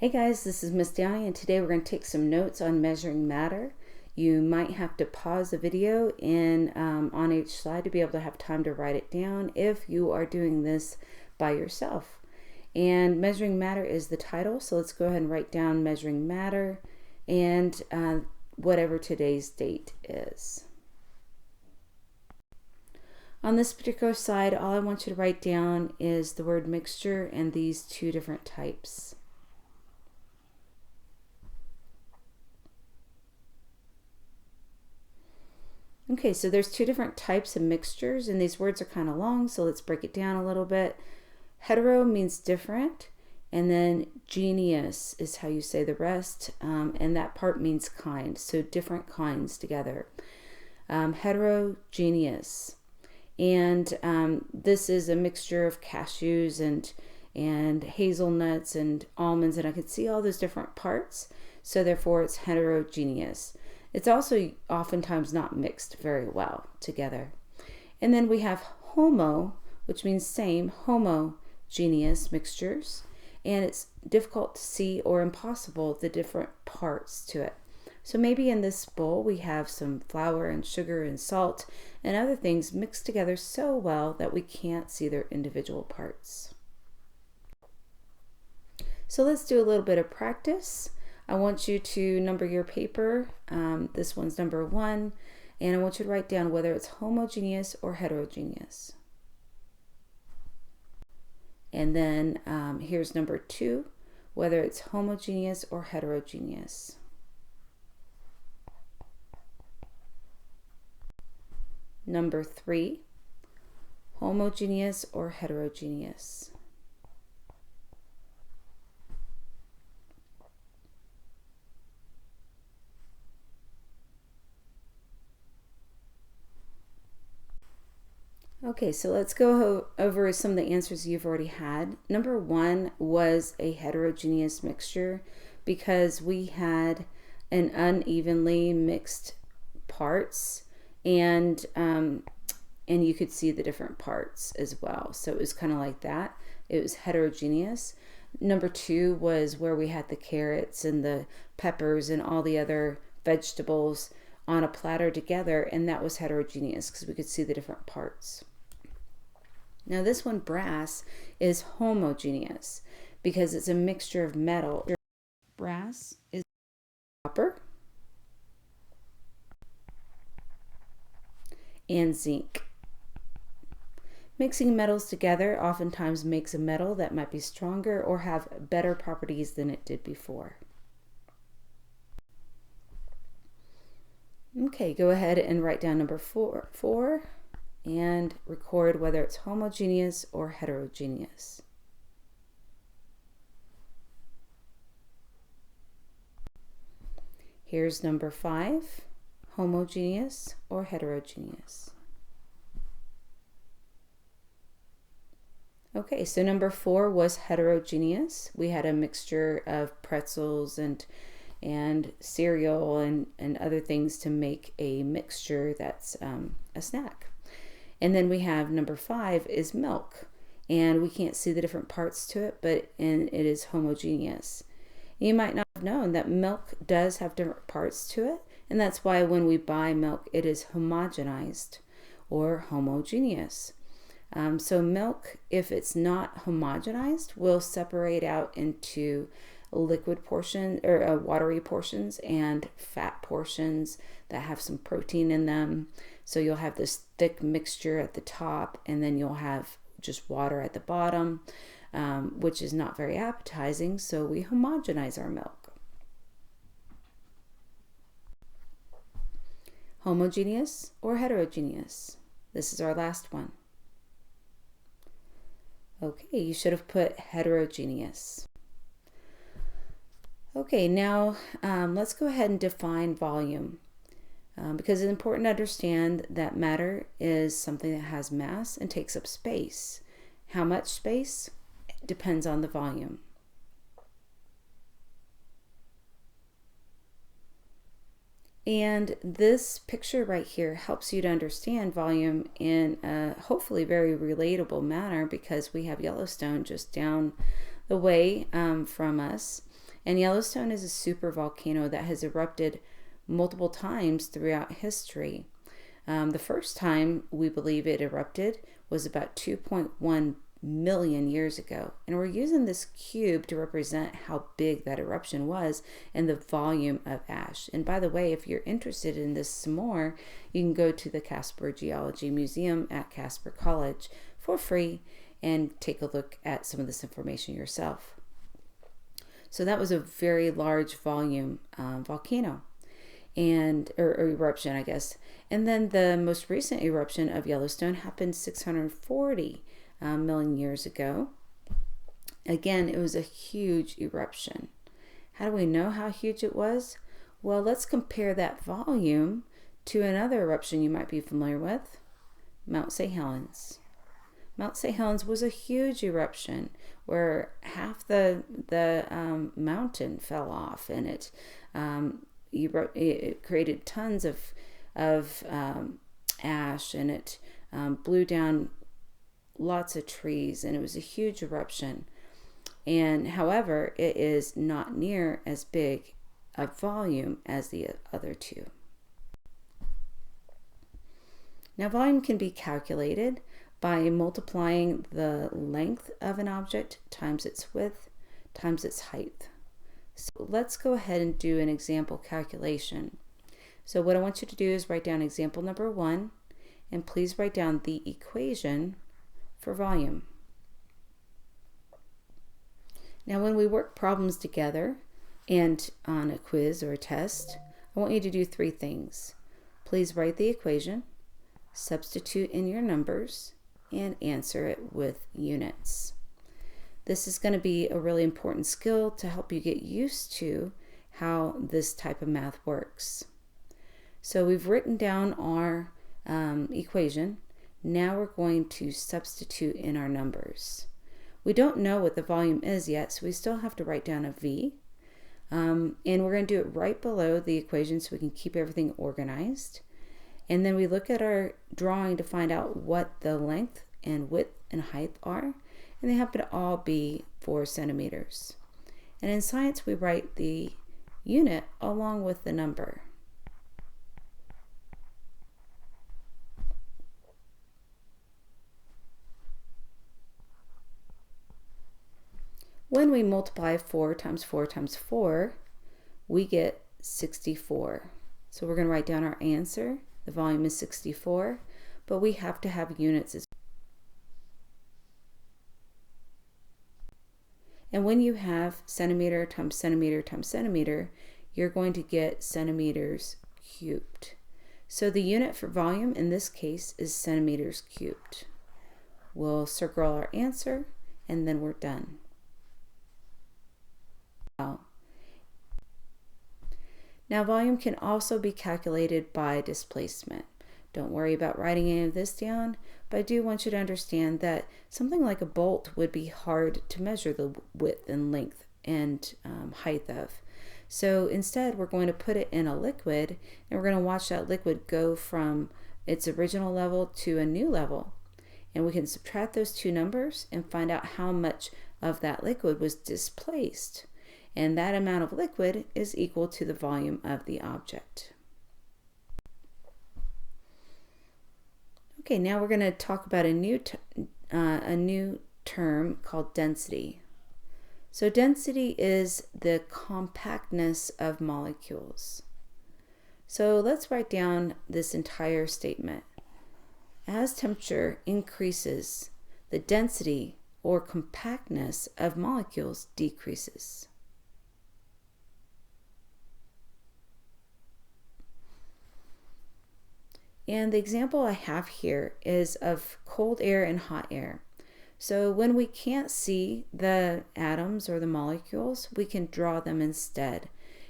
Hey guys, this is Miss Downey, and today we're going to take some notes on measuring matter. You might have to pause the video on each slide to be able to have time to write it down if you are doing this by yourself. And measuring matter is the title, so let's go ahead and write down measuring matter and whatever today's date is. On this particular slide, all I want you to write down is the word mixture and these two different types. Okay, so there's two different types of mixtures, and these words are kind of long, so let's break it down a little bit. Hetero means different, and then geneous is how you say the rest, and that part means kind, so different kinds together. Heterogeneous, and this is a mixture of cashews and hazelnuts and almonds, and I could see all those different parts, so therefore it's heterogeneous. It's also oftentimes not mixed very well together. And then we have homo, which means same, homogeneous mixtures, and it's difficult to see or impossible the different parts to it. So maybe in this bowl we have some flour and sugar and salt and other things mixed together so well that we can't see their individual parts. So let's do a little bit of practice. I want you to number your paper. This one's number 1, and I want you to write down whether it's homogeneous or heterogeneous. And then here's number 2, whether it's homogeneous or heterogeneous. Number 3, homogeneous or heterogeneous. Okay, so let's go over some of the answers you've already had. Number 1 was a heterogeneous mixture because we had an unevenly mixed parts, and you could see the different parts as well. So it was kind of like that. It was heterogeneous. Number 2 was where we had the carrots and the peppers and all the other vegetables on a platter together, and that was heterogeneous because we could see the different parts. Now this one, brass, is homogeneous because it's a mixture of metal. Brass is copper and zinc. Mixing metals together oftentimes makes a metal that might be stronger or have better properties than it did before. Okay, go ahead and write down number 4 and record whether it's homogeneous or heterogeneous. Here's number 5, homogeneous or heterogeneous. Okay, so number 4 was heterogeneous. We had a mixture of pretzels and cereal and other things to make a mixture that's a snack. And then we have number 5 is milk, and we can't see the different parts to it, but it is homogeneous. You might not have known that milk does have different parts to it, and that's why when we buy milk it is homogenized or homogeneous. So milk, if it's not homogenized, will separate out into liquid portion or watery portions and fat portions that have some protein in them. So you'll have this thick mixture at the top, and then you'll have just water at the bottom, which is not very appetizing, so we homogenize our milk. Homogeneous or heterogeneous? This is our last one. Okay, you should have put heterogeneous. Okay, now let's go ahead and define volume because it's important to understand that matter is something that has mass and takes up space. How much space depends on the volume. And this picture right here helps you to understand volume in a hopefully very relatable manner because we have Yellowstone just down the way from us. And Yellowstone is a super volcano that has erupted multiple times throughout history. The first time we believe it erupted was about 2.1 million years ago. And we're using this cube to represent how big that eruption was and the volume of ash. And by the way, if you're interested in this some more, you can go to the Casper Geology Museum at Casper College for free and take a look at some of this information yourself. So that was a very large volume volcano or eruption, I guess. And then the most recent eruption of Yellowstone happened 640 million years ago. Again, it was a huge eruption. How do we know how huge it was? Well, let's compare that volume to another eruption you might be familiar with, Mount St. Helens. Mount St. Helens was a huge eruption where half the mountain fell off, and it created tons of ash, and it blew down lots of trees, and it was a huge eruption. And however, it is not near as big a volume as the other two. Now, volume can be calculated by multiplying the length of an object times its width times its height. So let's go ahead and do an example calculation. So what I want you to do is write down example number 1, and please write down the equation for volume. Now, when we work problems together and on a quiz or a test, I want you to do 3 things. Please write the equation, substitute in your numbers, and answer it with units. This is going to be a really important skill to help you get used to how this type of math works. So we've written down our equation. Now we're going to substitute in our numbers. We don't know what the volume is yet, so we still have to write down a V. And we're going to do it right below the equation so we can keep everything organized. And then we look at our drawing to find out what the length and width and height are. And they happen to all be 4 centimeters. And in science, we write the unit along with the number. When we multiply 4 times 4 times 4, we get 64. So we're going to write down our answer. The volume is 64, but we have to have units as well. And when you have centimeter times centimeter times centimeter, you're going to get centimeters cubed. So the unit for volume in this case is centimeters cubed. We'll circle our answer, and then we're done. Now, volume can also be calculated by displacement. Don't worry about writing any of this down, but I do want you to understand that something like a bolt would be hard to measure the width and length and height of. So instead, we're going to put it in a liquid, and we're going to watch that liquid go from its original level to a new level. And we can subtract those two numbers and find out how much of that liquid was displaced. And that amount of liquid is equal to the volume of the object. Okay, now we're going to talk about a new term called density. So density is the compactness of molecules. So let's write down this entire statement. As temperature increases, the density or compactness of molecules decreases. And the example I have here is of cold air and hot air. So when we can't see the atoms or the molecules, we can draw them instead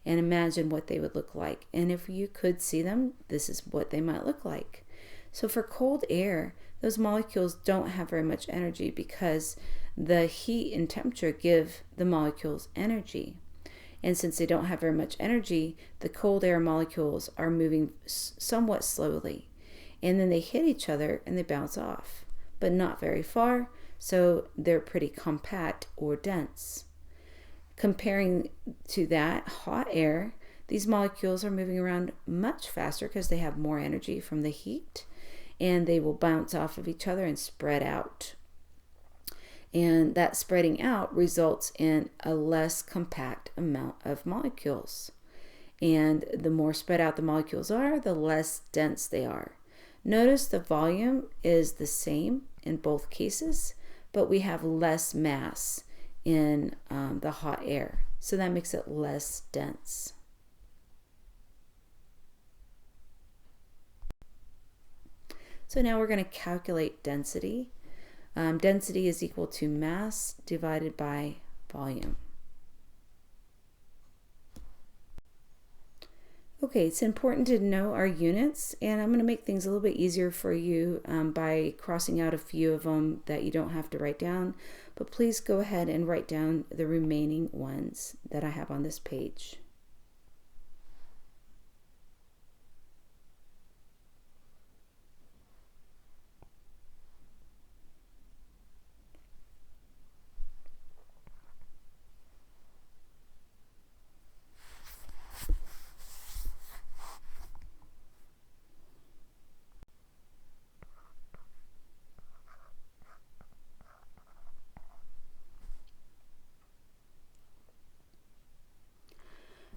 and imagine what they would look like. And if you could see them, this is what they might look like. So for cold air, those molecules don't have very much energy because the heat and temperature give the molecules energy. And since they don't have very much energy, the cold air molecules are moving somewhat slowly. And then they hit each other and they bounce off, but not very far, so they're pretty compact or dense. Comparing to that hot air, these molecules are moving around much faster because they have more energy from the heat, and they will bounce off of each other and spread out. And that spreading out results in a less compact amount of molecules. And the more spread out the molecules are, the less dense they are. Notice the volume is the same in both cases, but we have less mass in the hot air. So that makes it less dense. So now we're going to calculate density. Density is equal to mass divided by volume. Okay, it's important to know our units, and I'm going to make things a little bit easier for you by crossing out a few of them that you don't have to write down, but please go ahead and write down the remaining ones that I have on this page.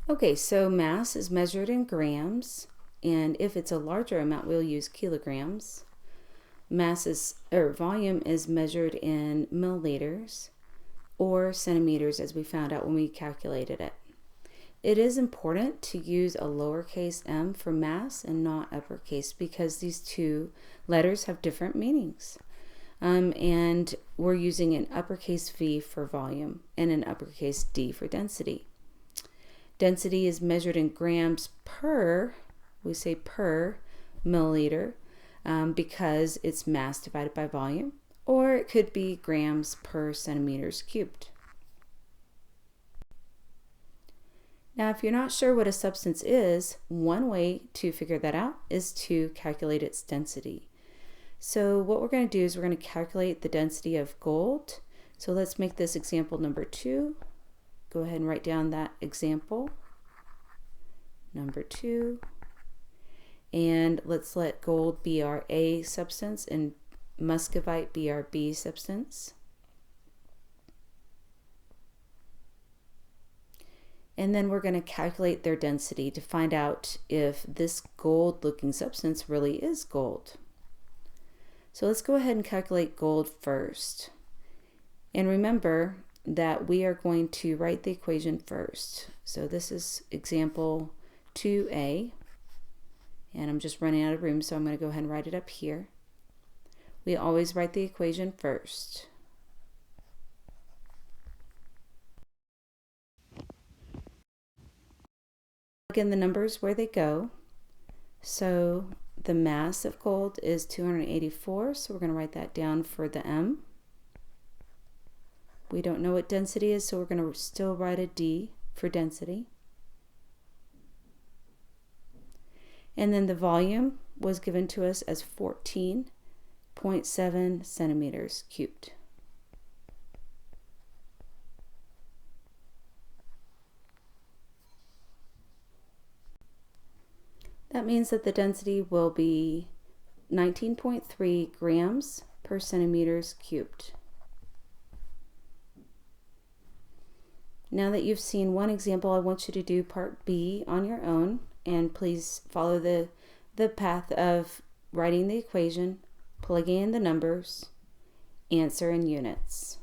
Okay, so mass is measured in grams, and if it's a larger amount, we'll use kilograms. Volume is measured in milliliters or centimeters, as we found out when we calculated it. It is important to use a lowercase m for mass and not uppercase, because these two letters have different meanings. And we're using an uppercase V for volume and an uppercase D for density. Density is measured in grams per, we say per milliliter, because it's mass divided by volume, or it could be grams per centimeters cubed. Now, if you're not sure what a substance is, one way to figure that out is to calculate its density. So what we're going to do is we're going to calculate the density of gold. So let's make this example number 2. Go ahead and write down that example, number 2. And let's let gold be our A substance and muscovite be our B substance. And then we're going to calculate their density to find out if this gold-looking substance really is gold. So let's go ahead and calculate gold first. And remember that we are going to write the equation first. So this is example 2a, and I'm just running out of room, so I'm going to go ahead and write it up here. We always write the equation first. Plug in the numbers where they go. So the mass of gold is 284, so we're going to write that down for the m. We don't know what density is, so we're going to still write a D for density. And then the volume was given to us as 14.7 centimeters cubed. That means that the density will be 19.3 grams per centimeters cubed. Now that you've seen one example, I want you to do part B on your own, and please follow the path of writing the equation, plugging in the numbers, answer in units.